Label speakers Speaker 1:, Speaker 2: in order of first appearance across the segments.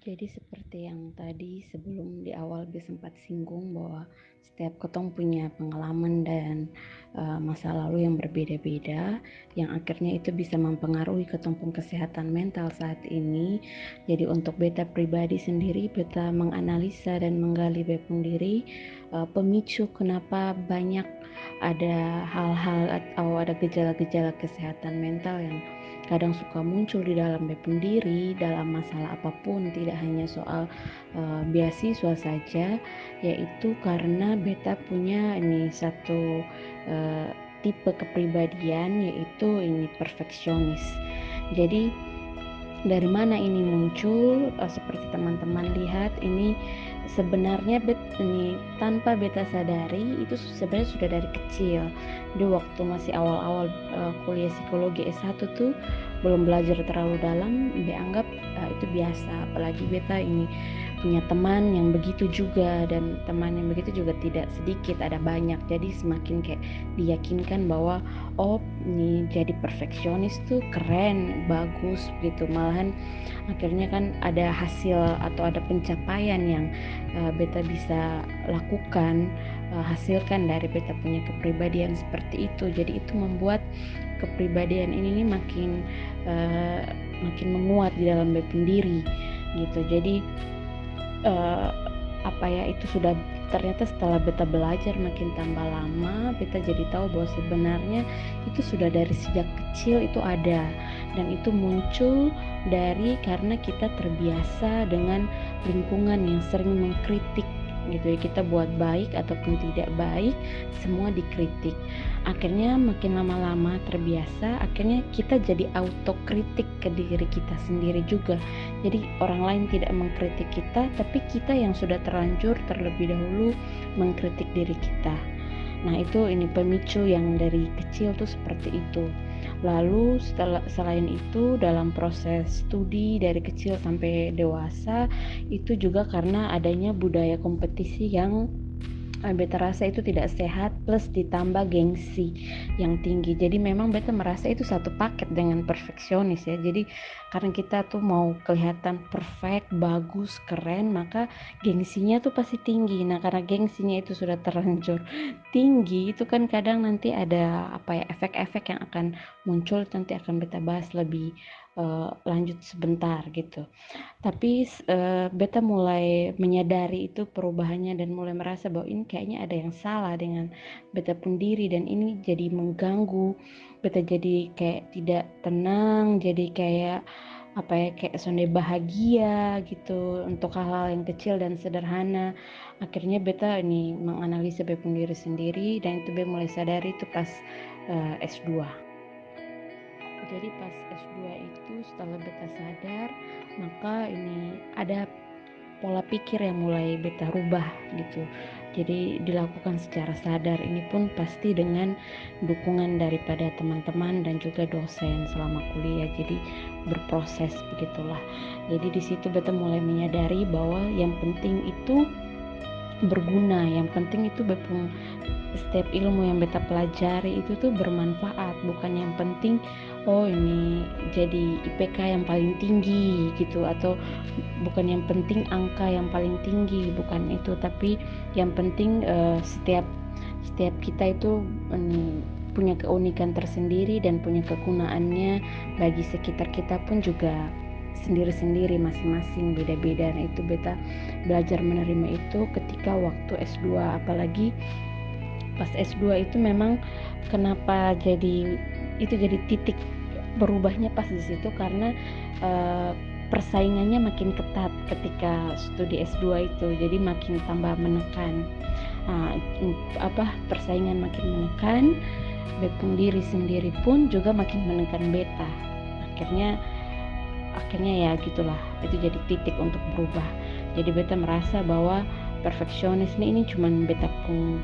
Speaker 1: Jadi seperti yang tadi sebelum di awal gue sempat singgung bahwa setiap ketong punya pengalaman dan masa lalu yang berbeda-beda yang akhirnya itu bisa mempengaruhi ketong pung kesehatan mental saat ini. Jadi untuk beta pribadi sendiri, beta menganalisa dan menggali beta diri, pemicu kenapa banyak ada hal-hal atau ada gejala-gejala kesehatan mental yang kadang suka muncul di dalam beta diri dalam masalah apapun, tidak hanya soal beasiswa saja, yaitu karena beta punya ini satu tipe kepribadian, yaitu ini perfeksionis. Jadi dari mana ini muncul? Seperti teman-teman lihat, ini sebenarnya ini tanpa beta sadari itu sebenarnya sudah dari kecil. Di waktu masih awal-awal kuliah psikologi S1 tuh belum belajar terlalu dalam, dianggap itu biasa. Apalagi beta ini punya teman yang begitu juga, dan teman yang begitu juga tidak sedikit, ada banyak. Jadi semakin kayak diyakinkan bahwa oh ini jadi perfeksionis tuh keren, bagus gitu. Malahan akhirnya kan ada hasil atau ada pencapaian yang beta bisa lakukan, hasilkan dari beta punya kepribadian seperti itu. Jadi itu membuat kepribadian ini nih uh, makin menguat di dalam beta sendiri gitu. Jadi uh, apa ya, itu sudah ternyata setelah beta belajar makin tambah lama, beta jadi tahu bahwa sebenarnya itu sudah dari sejak kecil itu ada, dan itu muncul dari karena kita terbiasa dengan lingkungan yang sering mengkritik gitu ya. Kita buat baik ataupun tidak baik, semua dikritik. Akhirnya makin lama-lama terbiasa, akhirnya kita jadi autokritik ke diri kita sendiri juga. Jadi orang lain tidak mengkritik kita, tapi kita yang sudah terlanjur terlebih dahulu mengkritik diri kita. Nah itu ini pemicu yang dari kecil tuh seperti itu. Lalu selain itu dalam proses studi dari kecil sampai dewasa, itu juga karena adanya budaya kompetisi yang beta rasa itu tidak sehat, plus ditambah gengsi yang tinggi. Jadi memang beta merasa itu satu paket dengan perfeksionis ya. Jadi karena kita tuh mau kelihatan perfect, bagus, keren, maka gengsinya tuh pasti tinggi. Nah karena gengsinya itu sudah terlanjur tinggi, itu kan kadang nanti ada apa ya, efek-efek yang akan muncul, nanti akan beta bahas lebih lanjut sebentar gitu. Tapi beta mulai menyadari itu perubahannya dan mulai merasa bahwa ini kayaknya ada yang salah dengan beta pun diri, dan ini jadi mengganggu beta, jadi kayak tidak tenang, jadi kayak apa ya, kayak sonde bahagia gitu untuk hal-hal yang kecil dan sederhana. Akhirnya beta ini menganalisa beta pun diri sendiri, dan itu beta mulai sadari itu pas S2. Jadi pas S2 itu setelah beta sadar, maka ini ada pola pikir yang mulai beta rubah gitu. Jadi dilakukan secara sadar, ini pun pasti dengan dukungan daripada teman-teman dan juga dosen selama kuliah. Jadi berproses begitulah. Jadi di situ beta mulai menyadari bahwa yang penting itu berguna, yang penting itu setiap ilmu yang beta pelajari itu tuh bermanfaat, bukan yang penting oh ini jadi IPK yang paling tinggi gitu, atau bukan yang penting angka yang paling tinggi, bukan itu. Tapi yang penting setiap kita itu punya keunikan tersendiri dan punya kegunaannya bagi sekitar kita pun juga sendiri-sendiri, masing-masing beda-beda. Nah itu beta belajar menerima itu ketika waktu S2. Apalagi pas S2 itu memang kenapa jadi titik berubahnya pas di situ, karena persaingannya makin ketat ketika studi S2 itu, jadi makin tambah menekan. Nah, persaingan makin menekan, beta diri sendiri pun juga makin menekan beta. Akhirnya ya gitulah, itu jadi titik untuk berubah. Jadi beta merasa bahwa perfeksionis ini cuman beta pun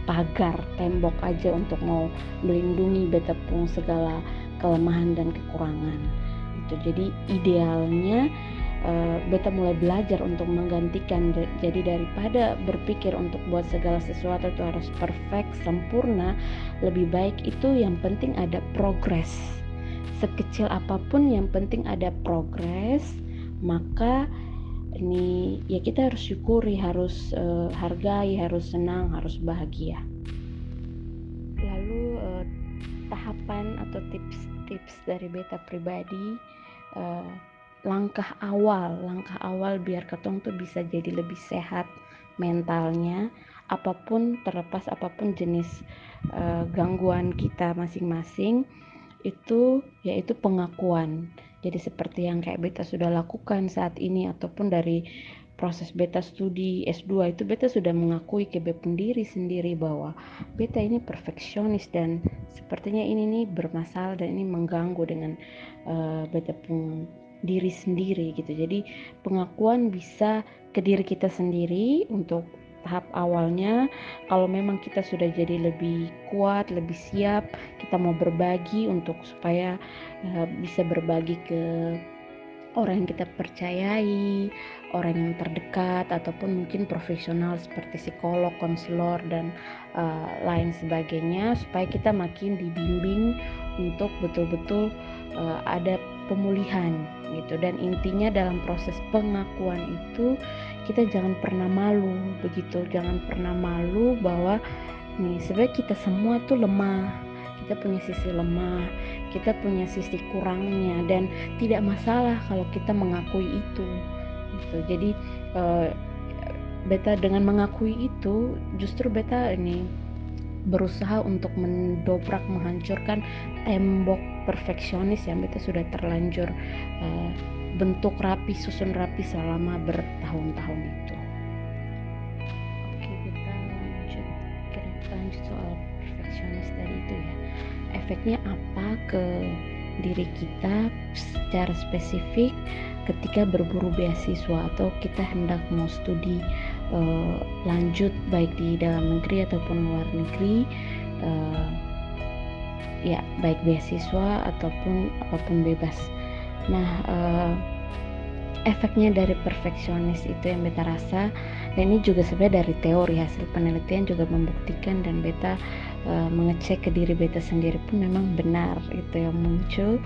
Speaker 1: pagar tembok aja untuk mau melindungi beta pun segala kelemahan dan kekurangan itu. Jadi idealnya beta mulai belajar untuk menggantikan. Jadi daripada berpikir untuk buat segala sesuatu itu harus perfect, sempurna, lebih baik itu yang penting ada progres. Sekecil apapun yang penting ada progres, maka ini ya kita harus syukuri, harus hargai, harus senang, harus bahagia. Lalu tahapan atau tips-tips dari beta pribadi, langkah awal biar ketong tuh bisa jadi lebih sehat mentalnya, terlepas apapun jenis gangguan kita masing-masing, itu yaitu pengakuan. Jadi seperti yang kayak beta sudah lakukan saat ini, ataupun dari proses beta studi S2 itu beta sudah mengakui ke beta diri sendiri bahwa beta ini perfeksionis dan sepertinya ini nih bermasalah dan ini mengganggu dengan beta pun diri sendiri gitu. Jadi pengakuan bisa ke diri kita sendiri untuk tahap awalnya. Kalau memang kita sudah jadi lebih kuat, lebih siap, kita mau berbagi untuk supaya bisa berbagi ke orang yang kita percayai, orang yang terdekat, ataupun mungkin profesional seperti psikolog, konselor, dan lain sebagainya, supaya kita makin dibimbing untuk betul-betul ada pemulihan gitu. Dan intinya dalam proses pengakuan itu kita jangan pernah malu begitu, jangan pernah malu bahwa nih sebenarnya kita semua tuh lemah, kita punya sisi lemah, kita punya sisi kurangnya, dan tidak masalah kalau kita mengakui itu gitu. Jadi beta dengan mengakui itu justru beta ini berusaha untuk menghancurkan tembok perfeksionis yang beta sudah terlanjur bentuk rapi, susun rapi selama bertahun-tahun itu. Oke, kita lanjut soal perfeksionis tadi itu ya. Efeknya apa ke diri kita secara spesifik ketika berburu beasiswa atau kita hendak mau studi lanjut baik di dalam negeri ataupun luar negeri, ya baik beasiswa ataupun apapun bebas. Nah, efeknya dari perfeksionis itu yang beta rasa, dan ini juga sebenarnya dari teori, hasil penelitian juga membuktikan, dan beta mengecek ke diri beta sendiri pun memang benar itu yang muncul.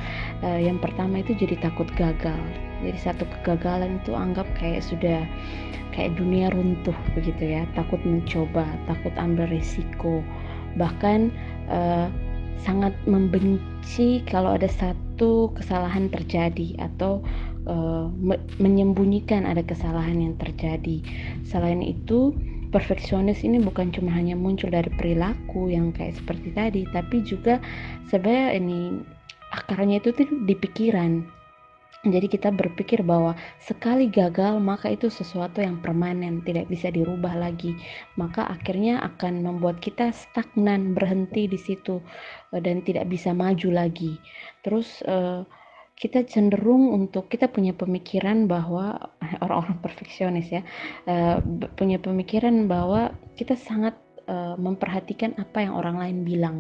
Speaker 1: Yang pertama itu jadi takut gagal. Jadi satu kegagalan itu anggap kayak sudah kayak dunia runtuh begitu ya, takut mencoba, takut ambil risiko, bahkan sangat membenci kalau ada satu kesalahan terjadi atau menyembunyikan ada kesalahan yang terjadi. Selain itu, perfeksionis ini bukan cuma hanya muncul dari perilaku yang kayak seperti tadi, tapi juga sebenarnya ini akarnya itu tuh di pikiran. Jadi kita berpikir bahwa sekali gagal maka itu sesuatu yang permanen, tidak bisa dirubah lagi. Maka akhirnya akan membuat kita stagnan, berhenti di situ dan tidak bisa maju lagi. Terus kita cenderung untuk, kita punya pemikiran bahwa orang-orang perfeksionis ya, punya pemikiran bahwa kita sangat memperhatikan apa yang orang lain bilang.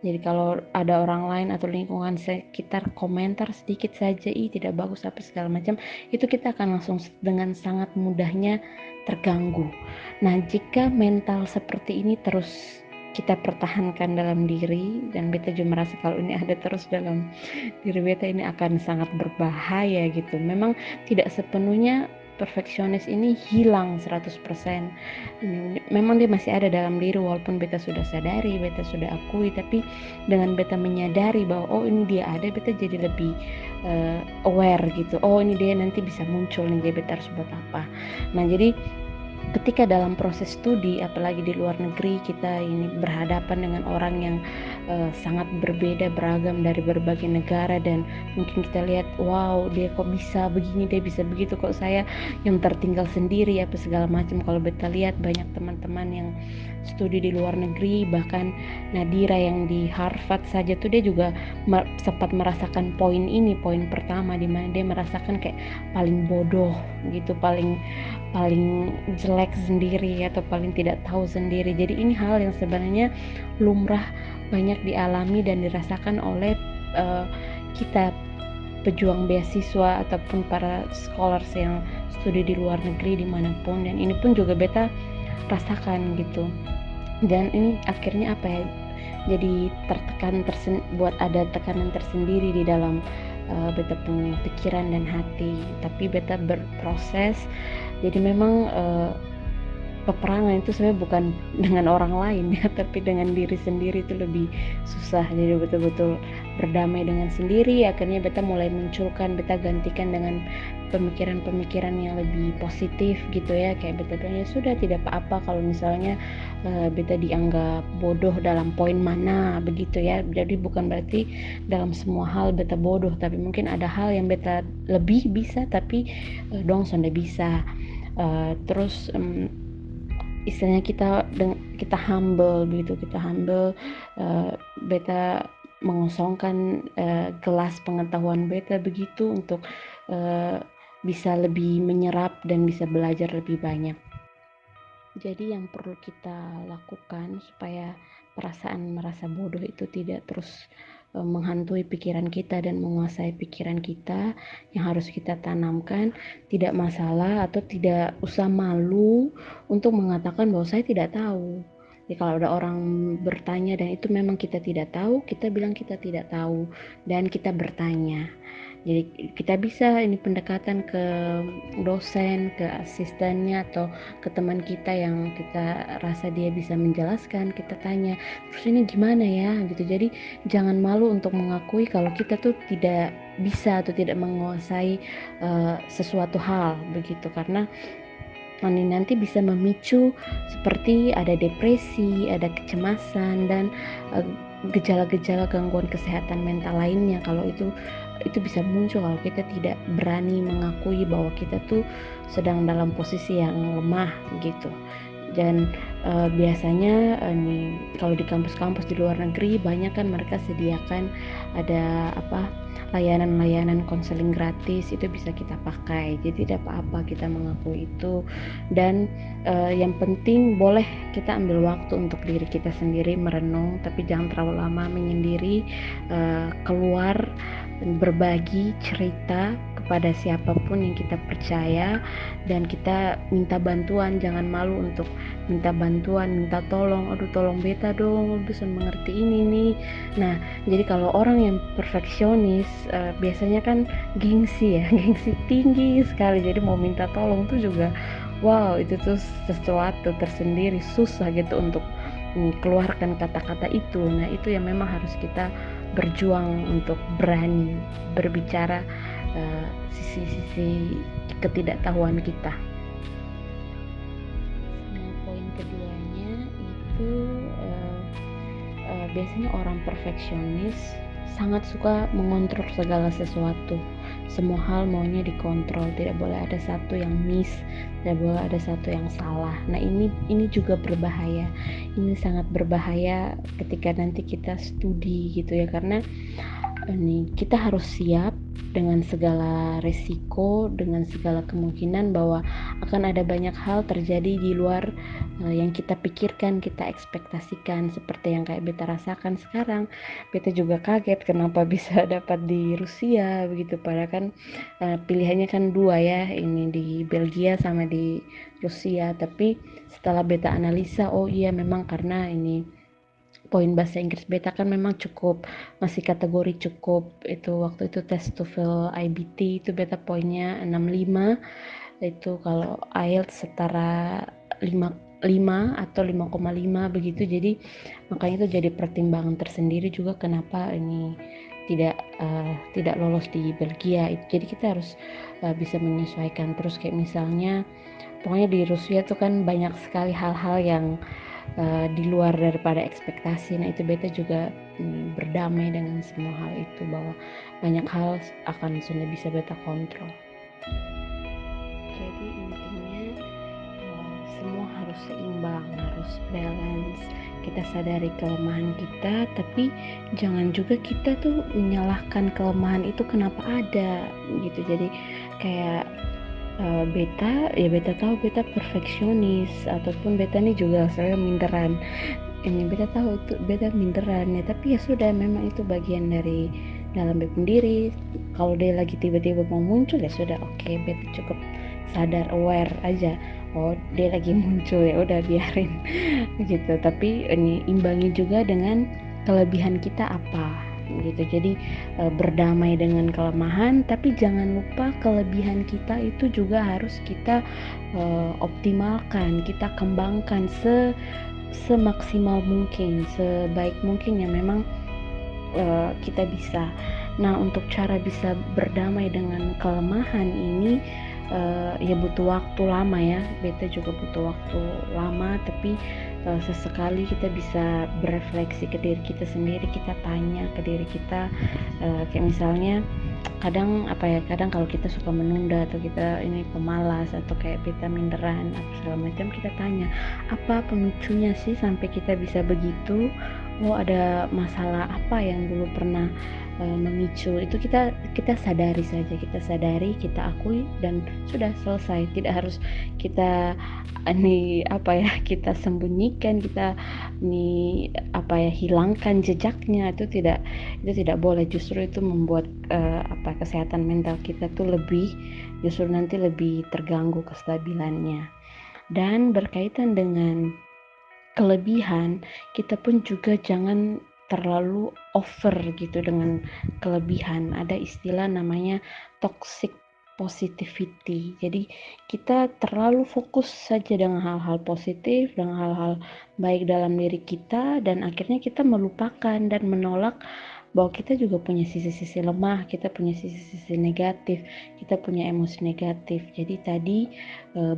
Speaker 1: Jadi kalau ada orang lain atau lingkungan sekitar komentar sedikit saja, tidak bagus apa segala macam, itu kita akan langsung dengan sangat mudahnya terganggu. Nah, jika mental seperti ini terus kita pertahankan dalam diri, dan beta juga merasa kalau ini ada terus dalam diri beta, ini akan sangat berbahaya gitu. Memang tidak sepenuhnya perfeksionis ini hilang 100%. Memang dia masih ada dalam diri, walaupun beta sudah sadari, beta sudah akui, tapi dengan beta menyadari bahwa oh ini dia ada, beta jadi lebih aware gitu. Oh ini dia nanti bisa muncul nih, jadi beta harus buat apa. Nah, jadi ketika dalam proses studi, apalagi di luar negeri, kita ini berhadapan dengan orang yang sangat berbeda, beragam dari berbagai negara, dan mungkin kita lihat, wow dia kok bisa begini, dia bisa begitu, kok saya yang tertinggal sendiri apa segala macam. Kalau beta lihat banyak teman-teman yang studi di luar negeri, bahkan Nadira yang di Harvard saja tuh dia juga sempat merasakan poin ini, poin pertama, di mana dia merasakan kayak paling bodoh gitu, paling jelek sendiri atau paling tidak tahu sendiri. Jadi ini hal yang sebenarnya lumrah banyak dialami dan dirasakan oleh kita pejuang beasiswa ataupun para scholars yang studi di luar negeri dimanapun. Dan ini pun juga beta rasakan gitu. Dan ini akhirnya apa ya, jadi buat ada tekanan tersendiri di dalam beta punya pikiran dan hati, tapi beta berproses. Jadi memang peperangan itu sebenarnya bukan dengan orang lain ya, tapi dengan diri sendiri itu lebih susah. Jadi betul-betul berdamai dengan sendiri, akhirnya beta mulai munculkan, beta gantikan dengan pemikiran-pemikiran yang lebih positif gitu ya. Kayak beta bilang, ya sudah, tidak apa-apa kalau misalnya beta dianggap bodoh dalam poin mana begitu ya. Jadi bukan berarti dalam semua hal beta bodoh, tapi mungkin ada hal yang beta lebih bisa tapi dong sonda bisa. Terus istilahnya kita humble begitu, kita humble, beta mengosongkan gelas pengetahuan beta begitu untuk bisa lebih menyerap dan bisa belajar lebih banyak. Jadi yang perlu kita lakukan supaya perasaan merasa bodoh itu tidak terus menghantui pikiran kita dan menguasai pikiran kita, yang harus kita tanamkan, tidak masalah atau tidak usah malu untuk mengatakan bahwa saya tidak tahu. Jadi kalau ada orang bertanya dan itu memang kita tidak tahu, kita bilang kita tidak tahu dan kita bertanya. Jadi kita bisa ini pendekatan ke dosen, ke asistennya, atau ke teman kita yang kita rasa dia bisa menjelaskan, kita tanya, terus ini gimana ya gitu. Jadi jangan malu untuk mengakui kalau kita tuh tidak bisa atau tidak menguasai sesuatu hal begitu, karena nanti bisa memicu seperti ada depresi, ada kecemasan, dan gejala-gejala gangguan kesehatan mental lainnya. Kalau itu bisa muncul kalau kita tidak berani mengakui bahwa kita tuh sedang dalam posisi yang lemah gitu. Dan biasanya nih kalau di kampus-kampus di luar negeri banyak kan mereka sediakan ada layanan-layanan konseling gratis, itu bisa kita pakai. Jadi tidak apa-apa kita mengakui itu. Dan yang penting boleh kita ambil waktu untuk diri kita sendiri merenung, tapi jangan terlalu lama menyendiri, keluar dan berbagi cerita kepada siapapun yang kita percaya, dan kita minta bantuan. Jangan malu untuk minta bantuan, minta tolong, aduh tolong beta dong, bisa mengerti ini nih. Nah, jadi kalau orang yang perfeksionis biasanya kan gengsi ya, gengsi tinggi sekali, jadi mau minta tolong tuh juga wow, itu tuh sesuatu tersendiri, susah gitu untuk keluarkan kata-kata itu. Nah, itu yang memang harus kita berjuang untuk berani berbicara sisi-sisi ketidaktahuan kita. Nah, poin keduanya itu biasanya orang perfeksionis sangat suka mengontrol segala sesuatu. Semua hal maunya dikontrol, tidak boleh ada satu yang miss, tidak boleh ada satu yang salah. Nah, ini juga berbahaya. Ini sangat berbahaya ketika nanti kita studi gitu ya, karena kita harus siap dengan segala resiko, dengan segala kemungkinan bahwa akan ada banyak hal terjadi di luar yang kita pikirkan, kita ekspektasikan, seperti yang kayak beta rasakan sekarang. Beta juga kaget kenapa bisa dapat di Rusia begitu, padahal kan pilihannya kan dua ya, ini di Belgia sama di Rusia. Tapi setelah beta analisa, oh iya memang karena ini poin bahasa Inggris beta kan memang cukup, masih kategori cukup. Itu waktu itu tes TOEFL IBT itu beta poinnya 65. Itu kalau IELTS setara 5 atau 5,5 begitu. Jadi makanya itu jadi pertimbangan tersendiri juga kenapa ini tidak lolos di Belgia. Jadi kita harus bisa menyesuaikan. Terus kayak misalnya pokoknya di Rusia tuh kan banyak sekali hal-hal yang di luar daripada ekspektasi. Nah, itu beta juga berdamai dengan semua hal itu, bahwa banyak hal akan sudah bisa beta kontrol. Jadi intinya semua harus seimbang, harus balance. Kita sadari kelemahan kita, tapi jangan juga kita tuh menyalahkan kelemahan itu kenapa ada gitu. Jadi kayak beta tahu beta perfeksionis, ataupun beta nih juga saya minderan. Ini beta tahu itu beta minderan ya, tapi ya sudah, memang itu bagian dari dalam beta sendiri. Kalau dia lagi tiba-tiba mau muncul ya sudah, oke, beta cukup sadar, aware aja, oh dia lagi muncul, ya udah biarin gitu. Tapi ini imbangi juga dengan kelebihan kita apa. gitu. Jadi berdamai dengan kelemahan, tapi jangan lupa kelebihan kita itu juga harus kita optimalkan, kita kembangkan semaksimal mungkin, sebaik mungkin yang memang kita bisa. Nah, untuk cara bisa berdamai dengan kelemahan ini ya butuh waktu lama ya. Beta juga butuh waktu lama, tapi sesekali kita bisa berefleksi ke diri kita sendiri, kita tanya ke diri kita, kayak misalnya kadang kalau kita suka menunda atau kita ini pemalas atau kayak beta minderan atau segala macam, kita tanya apa pemicunya sih sampai kita bisa begitu. Oh, ada masalah apa yang dulu pernah memicu itu. Kita sadari saja, kita sadari, kita akui, dan sudah selesai. Tidak harus kita kita sembunyikan, kita hilangkan jejaknya. Itu tidak boleh. Justru itu membuat kesehatan mental kita tuh justru nanti lebih terganggu kestabilannya. Dan berkaitan dengan kelebihan, kita pun juga jangan terlalu over gitu dengan kelebihan. Ada istilah namanya toxic positivity. Jadi kita terlalu fokus saja dengan hal-hal positif, dengan hal-hal baik dalam diri kita, dan akhirnya kita melupakan dan menolak bahwa kita juga punya sisi-sisi lemah, kita punya sisi-sisi negatif, kita punya emosi negatif. Jadi tadi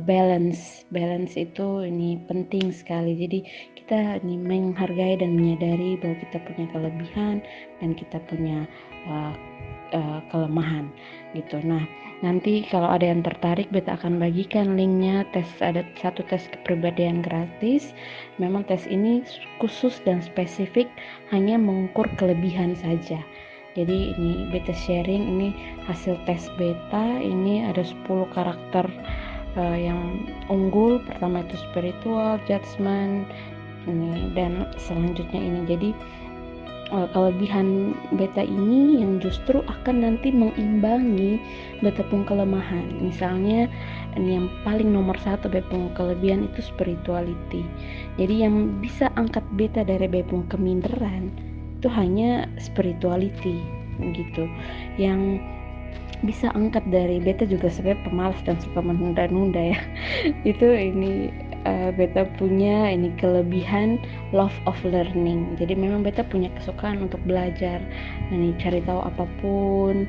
Speaker 1: balance itu ini penting sekali. Jadi kita ini menghargai dan menyadari bahwa kita punya kelebihan dan kita punya kelemahan gitu. Nah, nanti kalau ada yang tertarik, beta akan bagikan linknya. Ada satu tes kepribadian gratis. Memang tes ini khusus dan spesifik hanya mengukur kelebihan saja. Jadi ini beta sharing, ini hasil tes beta. Ini ada 10 karakter yang unggul. Pertama itu spiritual, judgment, ini, dan selanjutnya ini. Jadi kelebihan beta ini yang justru akan nanti mengimbangi beta pun kelemahan. Misalnya ini yang paling nomor 1 beta pun kelebihan itu spirituality. Jadi yang bisa angkat beta dari beta pun keminderan itu hanya spirituality gitu. Yang bisa angkat dari beta juga sebenarnya pemalas dan suka menunda-nunda ya. Itu ini beta punya ini kelebihan love of learning. Jadi memang beta punya kesukaan untuk belajar, ini cari tahu apapun,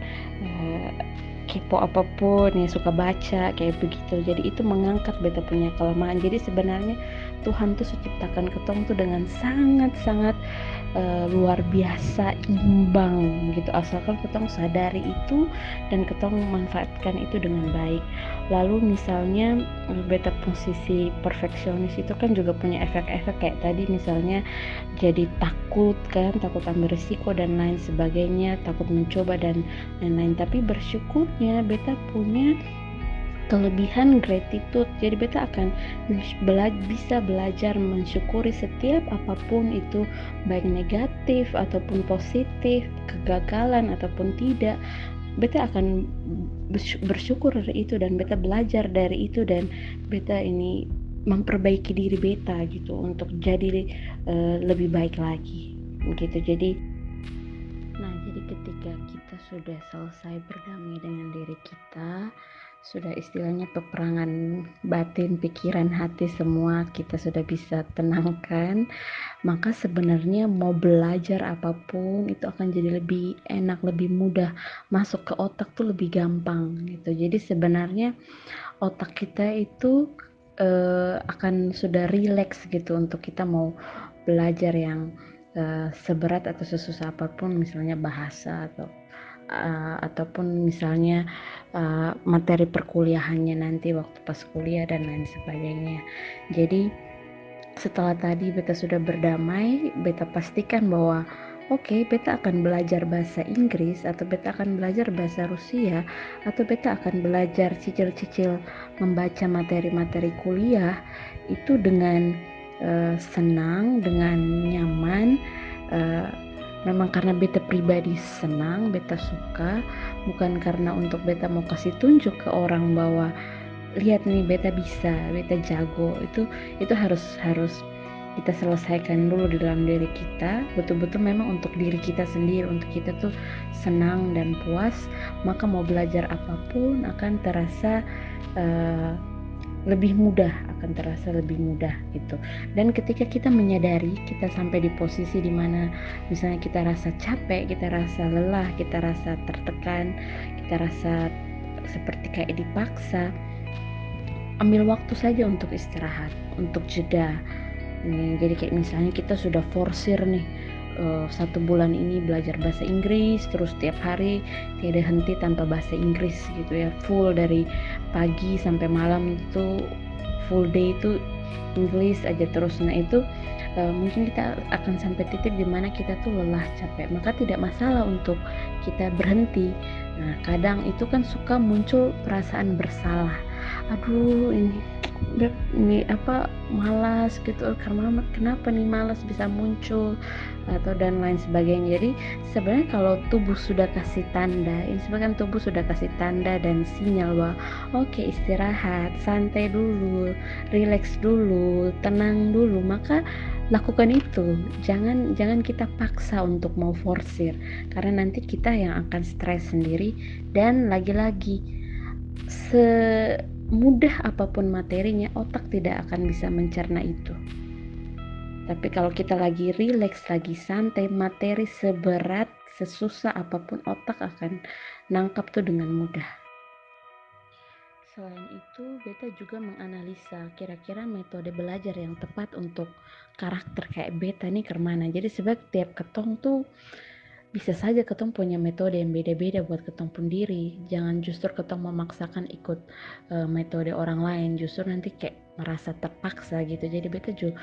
Speaker 1: kepo apapun, ya suka baca kayak begitu. Jadi itu mengangkat beta punya kelemahan. Jadi sebenarnya Tuhan tuh ciptakan ketong tuh dengan sangat-sangat luar biasa imbang gitu, asalkan ketong sadari itu dan ketong memanfaatkan itu dengan baik. Lalu misalnya beta posisi perfeksionis itu kan juga punya efek-efek kayak tadi, misalnya jadi takut ambil risiko dan lain sebagainya, takut mencoba dan lain-lain. Tapi bersyukurnya beta punya kelebihan gratitude. Jadi beta akan bisa belajar mensyukuri setiap apapun itu, baik negatif ataupun positif, kegagalan ataupun tidak. Beta akan bersyukur dari itu dan beta belajar dari itu, dan beta ini memperbaiki diri beta gitu untuk jadi lebih baik lagi gitu. Jadi ketika kita sudah selesai berdamai dengan diri kita, sudah istilahnya peperangan batin, pikiran, hati semua kita sudah bisa tenangkan, maka sebenarnya mau belajar apapun itu akan jadi lebih enak, lebih mudah, masuk ke otak tuh lebih gampang gitu. Jadi sebenarnya otak kita itu akan sudah rileks gitu untuk kita mau belajar yang seberat atau sesusah apapun, misalnya bahasa ataupun misalnya materi perkuliahannya nanti waktu pas kuliah dan lain sebagainya. Jadi setelah tadi beta sudah berdamai, beta pastikan bahwa beta akan belajar bahasa Inggris, atau beta akan belajar bahasa Rusia, atau beta akan belajar cicil-cicil membaca materi-materi kuliah itu dengan senang, dengan nyaman. Memang karena beta pribadi senang, beta suka, bukan karena untuk beta mau kasih tunjuk ke orang bahwa lihat nih beta bisa, beta jago. Itu harus kita selesaikan dulu di dalam diri kita, betul-betul memang untuk diri kita sendiri, untuk kita tuh senang dan puas, maka mau belajar apapun akan terasa lebih mudah, akan terasa lebih mudah gitu. Dan ketika kita menyadari kita sampai di posisi dimana misalnya kita rasa capek, kita rasa lelah, kita rasa tertekan, kita rasa seperti kayak dipaksa, ambil waktu saja untuk istirahat, untuk jeda. Jadi kayak misalnya kita sudah forsir nih 1 bulan ini belajar bahasa Inggris, terus tiap hari tiada henti tanpa bahasa Inggris gitu ya, full dari pagi sampai malam itu full day itu Inggris aja terus. Nah itu mungkin kita akan sampai titik dimana kita tuh lelah, capek, maka tidak masalah untuk kita berhenti. Nah kadang itu kan suka muncul perasaan bersalah, aduh ini malas gitu, karena kenapa nih malas bisa muncul atau dan lain sebagainya. Jadi sebenarnya kalau tubuh sudah kasih tanda, ini sebenarnya tubuh sudah kasih tanda dan sinyal bahwa oke, istirahat, santai dulu, rileks dulu, tenang dulu, maka lakukan itu. Jangan kita paksa untuk mau forsir, karena nanti kita yang akan stres sendiri. Dan lagi-lagi, semudah apapun materinya, otak tidak akan bisa mencerna itu. Tapi kalau kita lagi rileks, lagi santai, materi seberat, sesusah apapun, otak akan nangkap tuh dengan mudah. Selain itu, beta juga menganalisa kira-kira metode belajar yang tepat untuk karakter kayak beta nih kemana. Jadi sebab tiap ketong tuh bisa saja ketong punya metode yang beda-beda buat ketong pun diri. Jangan justru ketong memaksakan ikut metode orang lain, justru nanti kayak merasa terpaksa gitu. Jadi beta juga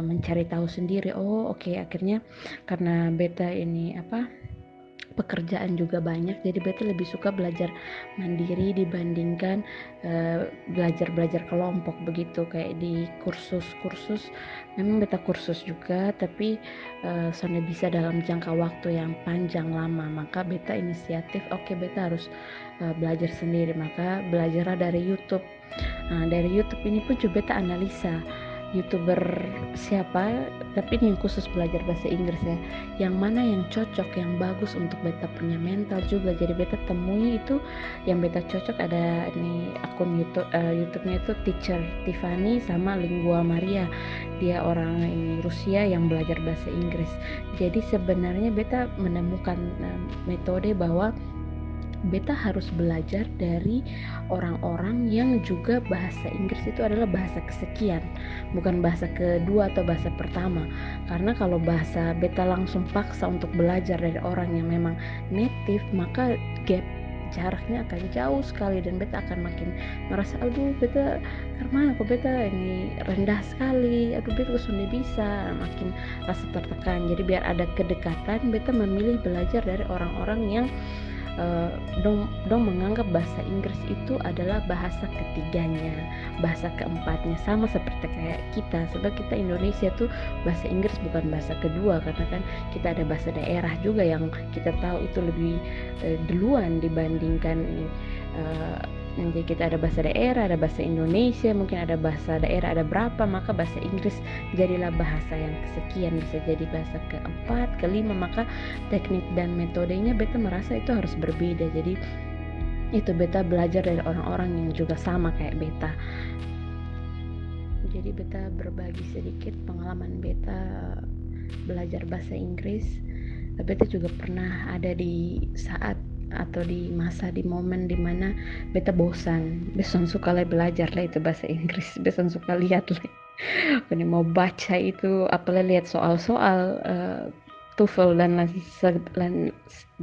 Speaker 1: mencari tahu sendiri. Oke, akhirnya karena beta ini pekerjaan juga banyak, jadi beta lebih suka belajar mandiri dibandingkan belajar kelompok begitu. Kayak di kursus memang beta kursus juga, tapi soalnya bisa dalam jangka waktu yang panjang lama, maka beta inisiatif beta harus belajar sendiri, maka belajarlah dari YouTube. Nah dari YouTube ini pun juga beta analisa YouTuber siapa, tapi ini yang khusus belajar bahasa Inggris ya, yang mana yang cocok, yang bagus untuk beta punya mental juga. Jadi beta temui itu yang beta cocok. Ada ini akun YouTube-nya itu Teacher Tiffany sama Lingua Maria, dia orang ini Rusia yang belajar bahasa Inggris. Jadi sebenarnya beta menemukan metode bahwa beta harus belajar dari orang-orang yang juga bahasa Inggris itu adalah bahasa kesekian, bukan bahasa kedua atau bahasa pertama. Karena kalau bahasa beta langsung paksa untuk belajar dari orang yang memang native, maka jaraknya akan jauh sekali dan beta akan makin merasa beta karena beta ini rendah sekali, beta sudah bisa, makin rasa tertekan. Jadi biar ada kedekatan, beta memilih belajar dari orang-orang yang dong menganggap bahasa Inggris itu adalah bahasa ketiganya, bahasa keempatnya, sama seperti kayak kita. Sebab kita Indonesia tuh bahasa Inggris bukan bahasa kedua, karena kan kita ada bahasa daerah juga yang kita tahu itu lebih duluan dibandingkan nanti kita ada bahasa daerah, ada bahasa Indonesia, mungkin ada bahasa daerah ada berapa, maka bahasa Inggris jadilah bahasa yang kesekian, bisa jadi bahasa keempat, kelima, maka teknik dan metodenya beta merasa itu harus berbeda. Jadi itu beta belajar dari orang-orang yang juga sama kayak beta. Jadi beta berbagi sedikit pengalaman beta belajar bahasa Inggris. Beta juga pernah ada di saat atau di masa, di momen dimana beta bosan suka belajar lah itu bahasa Inggris, beta suka lihat lah ini mau baca itu, apalagi lihat soal-soal TOEFL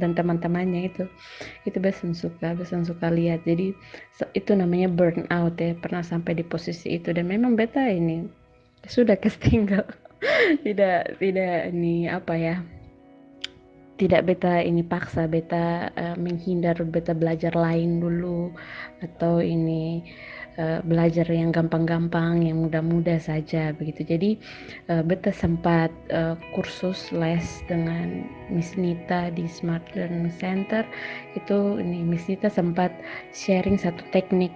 Speaker 1: dan teman-temannya itu beta suka lihat. Jadi itu namanya burnout ya, pernah sampai di posisi itu. Dan memang beta ini sudah ketinggal tidak ini tidak beta ini paksa, beta menghindar, beta belajar lain dulu, atau ini belajar yang gampang-gampang, yang mudah-mudah saja begitu. Jadi beta sempat kursus les dengan Miss Nita di Smart Learning Center. Itu ini Miss Nita sempat sharing satu teknik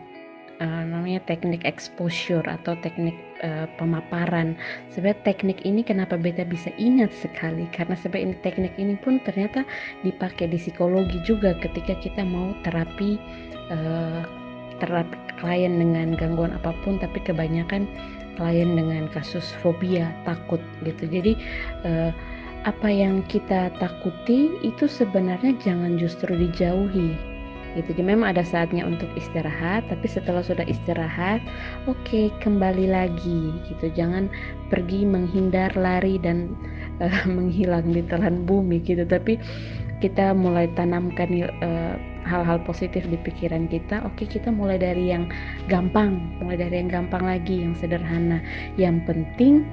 Speaker 1: namanya teknik exposure atau teknik pemaparan. Sebenarnya teknik ini kenapa beta bisa ingat sekali, karena sebenarnya teknik ini pun ternyata dipakai di psikologi juga ketika kita mau terapi klien dengan gangguan apapun, tapi kebanyakan klien dengan kasus fobia, takut gitu. Jadi apa yang kita takuti itu sebenarnya jangan justru dijauhi gitu. Jadi memang ada saatnya untuk istirahat, tapi setelah sudah istirahat, oke, kembali lagi gitu. Jangan pergi menghindar, lari dan menghilang di telan bumi gitu. Tapi kita mulai tanamkan hal-hal positif di pikiran kita. Oke, kita mulai dari yang gampang lagi, yang sederhana. Yang penting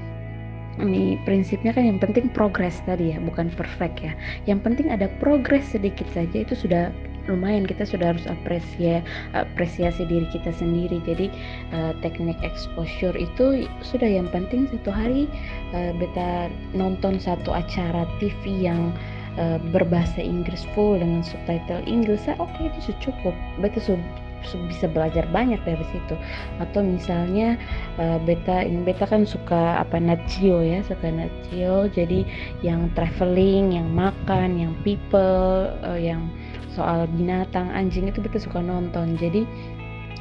Speaker 1: ini prinsipnya kan, yang penting progres tadi ya, bukan perfect ya. Yang penting ada progres sedikit saja, itu sudah lumayan. Kita sudah harus apresiasi diri kita sendiri. Jadi teknik exposure itu sudah, yang penting satu hari beta nonton satu acara TV yang berbahasa Inggris full dengan subtitle Inggris, oke, itu sudah cukup. Beta bisa belajar banyak dari situ. Atau misalnya beta kan suka Nat Geo ya, jadi yang traveling, yang makan, yang people, yang soal binatang, anjing, itu beta suka nonton. Jadi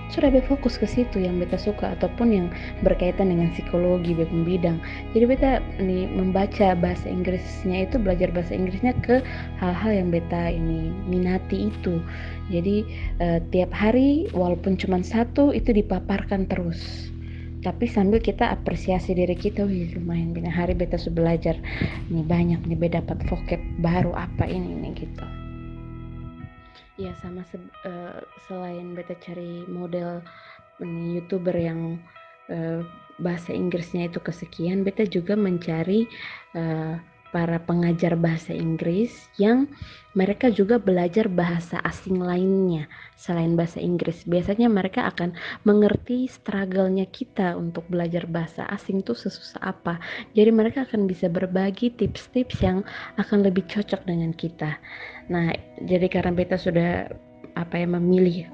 Speaker 1: sudah berfokus ke situ yang beta suka, ataupun yang berkaitan dengan psikologi bidang. Jadi beta ini membaca bahasa Inggrisnya itu, belajar bahasa Inggrisnya ke hal-hal yang beta ini minati itu. Jadi tiap hari walaupun cuma satu itu dipaparkan terus, tapi sambil kita apresiasi diri kita, wih lumayan bina hari beta sudah belajar nih banyak nih, beta dapat vocab baru apa ini nih gitu. Ya sama selain beta cari model YouTuber yang bahasa Inggrisnya itu kesekian, beta juga mencari para pengajar bahasa Inggris yang mereka juga belajar bahasa asing lainnya selain bahasa Inggris. Biasanya mereka akan mengerti struggle-nya kita untuk belajar bahasa asing itu sesusah apa. Jadi mereka akan bisa berbagi tips-tips yang akan lebih cocok dengan kita. Nah, jadi karena beta sudah memilih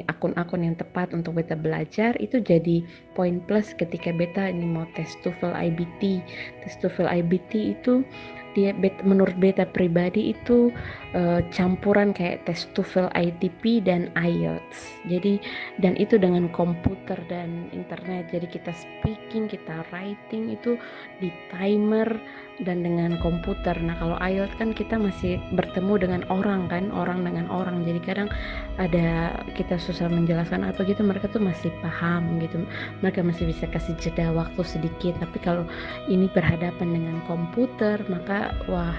Speaker 1: akun-akun yang tepat untuk beta belajar, itu jadi poin plus ketika beta ini mau tes TOEFL IBT. Tes TOEFL IBT itu menurut beta pribadi itu campuran kayak tes TOEFL ITP dan IELTS. Jadi dan itu dengan komputer dan internet. Jadi kita speaking, kita writing itu di timer dan dengan komputer. Nah kalau IELTS kan kita masih bertemu dengan orang kan, orang dengan orang. Jadi kadang ada kita susah menjelaskan apa gitu, mereka tuh masih paham gitu. Mereka masih bisa kasih jeda waktu sedikit. Tapi kalau ini berhadapan dengan komputer, maka wah,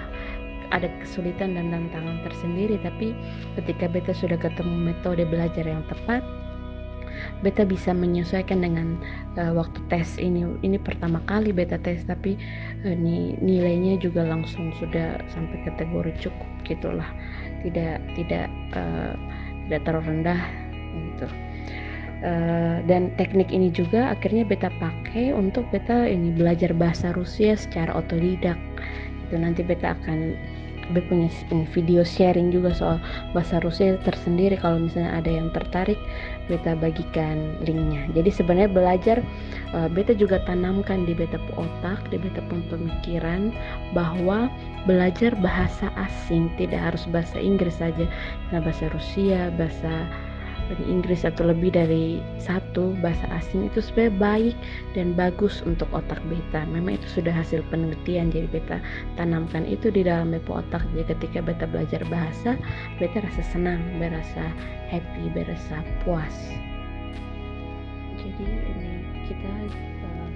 Speaker 1: ada kesulitan dan tantangan tersendiri. Tapi ketika beta sudah ketemu metode belajar yang tepat, beta bisa menyesuaikan dengan waktu tes ini pertama kali beta tes, tapi nilainya juga langsung sudah sampai kategori cukup gitulah, tidak terlalu rendah gitu. Dan teknik ini juga akhirnya beta pakai untuk beta ini belajar bahasa Rusia secara otodidak. Itu nanti beta akan punya video sharing juga soal bahasa Rusia tersendiri. Kalau misalnya ada yang tertarik, beta bagikan linknya. Jadi sebenarnya belajar beta juga tanamkan di beta otak, di beta pemikiran, bahwa belajar bahasa asing tidak harus bahasa Inggris saja. Nah, bahasa Rusia, bahasa Inggris atau lebih dari satu bahasa asing itu sebenarnya baik dan bagus untuk otak beta. Memang itu sudah hasil penelitian, jadi beta tanamkan itu di dalam beta otak. Jadi ketika beta belajar bahasa, beta rasa senang, berasa happy, berasa puas. Jadi ini kita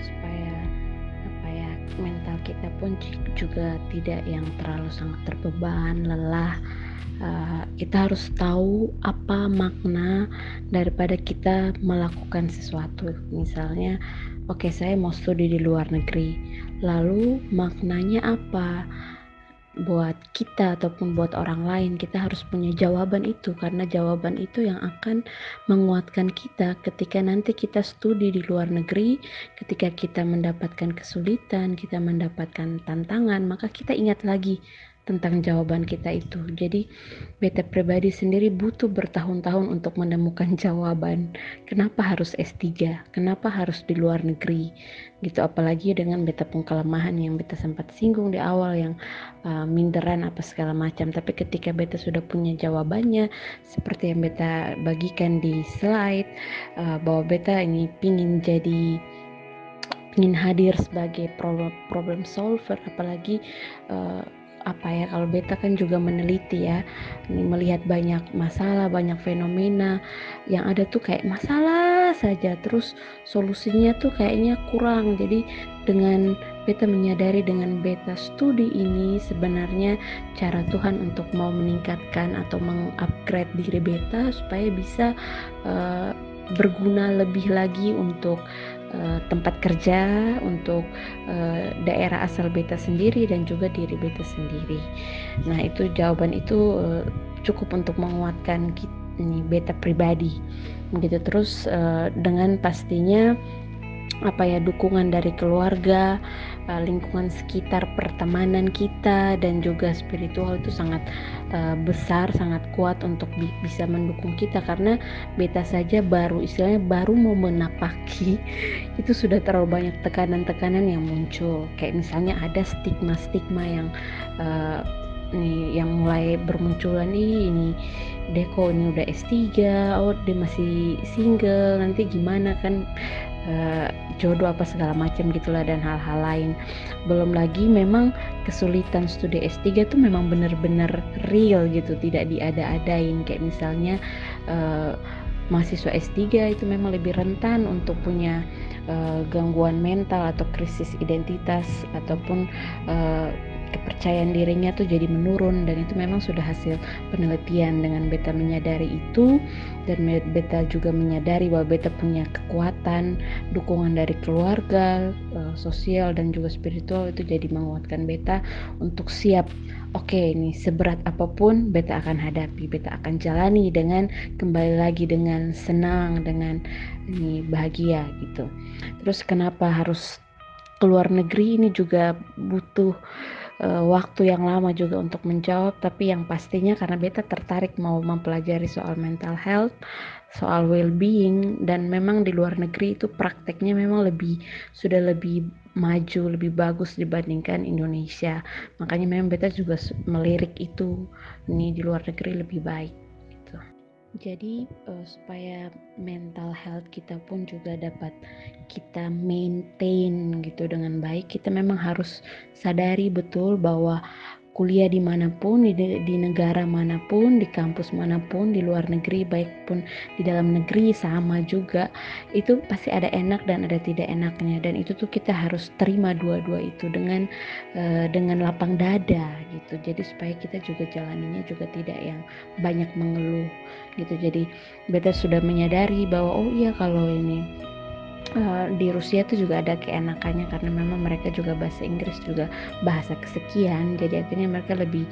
Speaker 1: supaya mental kita pun juga tidak yang terlalu sangat terbeban, lelah. Kita harus tahu apa makna daripada kita melakukan sesuatu. Misalnya, oke, saya mau studi di luar negeri, lalu maknanya apa buat kita ataupun buat orang lain. Kita harus punya jawaban itu, karena jawaban itu yang akan menguatkan kita ketika nanti kita studi di luar negeri. Ketika kita mendapatkan kesulitan, kita mendapatkan tantangan, maka kita ingat lagi tentang jawaban kita itu. Jadi beta pribadi sendiri butuh bertahun-tahun untuk menemukan jawaban. Kenapa harus S3? Kenapa harus di luar negeri? Gitu, apalagi dengan beta pun kelemahan yang beta sempat singgung di awal, yang minderan apa segala macam. Tapi ketika beta sudah punya jawabannya, seperti yang beta bagikan di slide, bahwa beta ini ingin hadir sebagai problem solver, apalagi kalau beta kan juga meneliti ya, ini melihat banyak masalah, banyak fenomena yang ada tuh kayak masalah saja, terus solusinya tuh kayaknya kurang. Jadi dengan beta menyadari, dengan beta studi ini, sebenarnya cara Tuhan untuk mau meningkatkan atau mengupgrade diri beta supaya bisa berguna lebih lagi untuk tempat kerja, untuk daerah asal beta sendiri dan juga diri beta sendiri. Nah, itu jawaban itu cukup untuk menguatkan beta pribadi. Begitu. Terus dengan pastinya dukungan dari keluarga, lingkungan sekitar, pertemanan kita, dan juga spiritual itu sangat besar, sangat kuat untuk bisa mendukung kita, karena beta saja istilahnya baru mau menapaki itu sudah terlalu banyak tekanan-tekanan yang muncul. Kayak misalnya ada stigma-stigma yang yang mulai bermunculan, ini Deko ini udah S3, dia masih single, nanti gimana kan, jodoh apa segala macam gitulah, dan hal-hal lain. Belum lagi memang kesulitan studi S3 tuh memang benar-benar real gitu, tidak diada-adain. Kayak misalnya mahasiswa S3 itu memang lebih rentan untuk punya gangguan mental atau krisis identitas, ataupun kepercayaan dirinya tuh jadi menurun, dan itu memang sudah hasil penelitian. Dengan beta menyadari itu, dan beta juga menyadari bahwa beta punya kekuatan, dukungan dari keluarga, sosial dan juga spiritual, itu jadi menguatkan beta untuk siap. Oke, ini seberat apapun beta akan hadapi, beta akan jalani dengan kembali lagi dengan senang, dengan ini bahagia gitu. Terus kenapa harus keluar negeri, ini juga butuh waktu yang lama juga untuk menjawab, tapi yang pastinya karena beta tertarik mau mempelajari soal mental health, soal well-being, dan memang di luar negeri itu prakteknya memang sudah lebih maju, lebih bagus dibandingkan Indonesia. Makanya memang beta juga melirik itu, ini di luar negeri lebih baik gitu. Jadi supaya mental health kita pun juga dapat kita maintain gitu dengan baik, kita memang harus sadari betul bahwa kuliah dimanapun, di negara manapun, di kampus manapun, di luar negeri, baik pun di dalam negeri, sama juga, itu pasti ada enak dan ada tidak enaknya, dan itu tuh kita harus terima dua-dua itu dengan lapang dada gitu. Jadi supaya kita juga jalaninya juga tidak yang banyak mengeluh gitu. Jadi beta sudah menyadari bahwa kalau ini di Rusia itu juga ada keenakannya, karena memang mereka juga bahasa Inggris juga bahasa kesekian, jadi akhirnya mereka lebih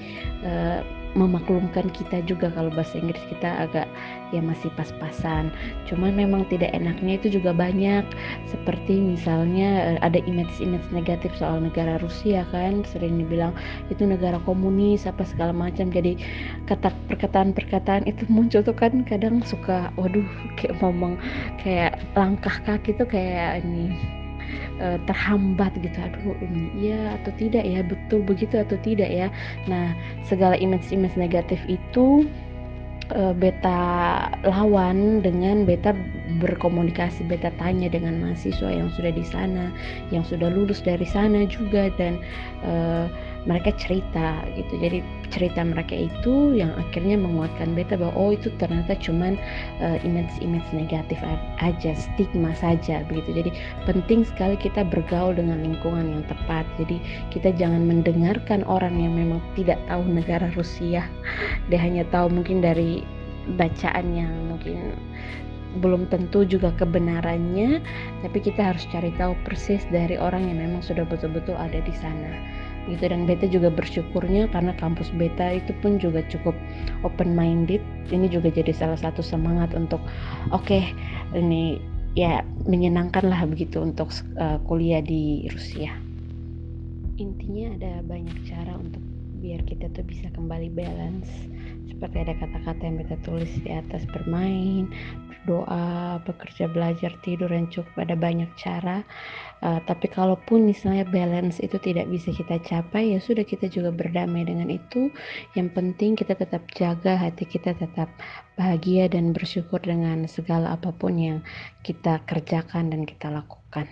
Speaker 1: memaklumkan kita juga kalau bahasa Inggris kita agak ya masih pas-pasan. Cuman memang tidak enaknya itu juga banyak, seperti misalnya ada image negatif soal negara Rusia kan, sering dibilang itu negara komunis apa segala macam. Jadi perkataan itu muncul tuh kan kadang suka kayak ngomong, kayak langkah kaki tuh kayak ini terhambat gitu. Ini iya atau tidak ya, betul begitu atau tidak ya. Nah, segala image negatif itu beta lawan dengan beta berkomunikasi, beta tanya dengan mahasiswa yang sudah di sana, yang sudah lulus dari sana juga, dan mereka cerita gitu. Jadi cerita mereka itu yang akhirnya menguatkan beta bahwa itu ternyata cuman image negatif aja, stigma saja begitu. Jadi penting sekali kita bergaul dengan lingkungan yang tepat. Jadi kita jangan mendengarkan orang yang memang tidak tahu negara Rusia, dia hanya tahu mungkin dari bacaan yang mungkin belum tentu juga kebenarannya, tapi kita harus cari tahu persis dari orang yang memang sudah betul-betul ada di sana gitu. Dan beta juga bersyukurnya karena kampus beta itu pun juga cukup open minded. Ini juga jadi salah satu semangat untuk ini ya menyenangkan lah begitu untuk kuliah di Rusia. Intinya ada banyak cara untuk biar kita tuh bisa kembali balance. Seperti ada kata-kata yang kita tulis di atas: bermain, berdoa, bekerja, belajar, tidur, dan cukup. Ada banyak cara. Tapi kalaupun misalnya balance itu tidak bisa kita capai, ya sudah, kita juga berdamai dengan itu. Yang penting kita tetap jaga hati kita tetap bahagia dan bersyukur dengan segala apapun yang kita kerjakan dan kita lakukan.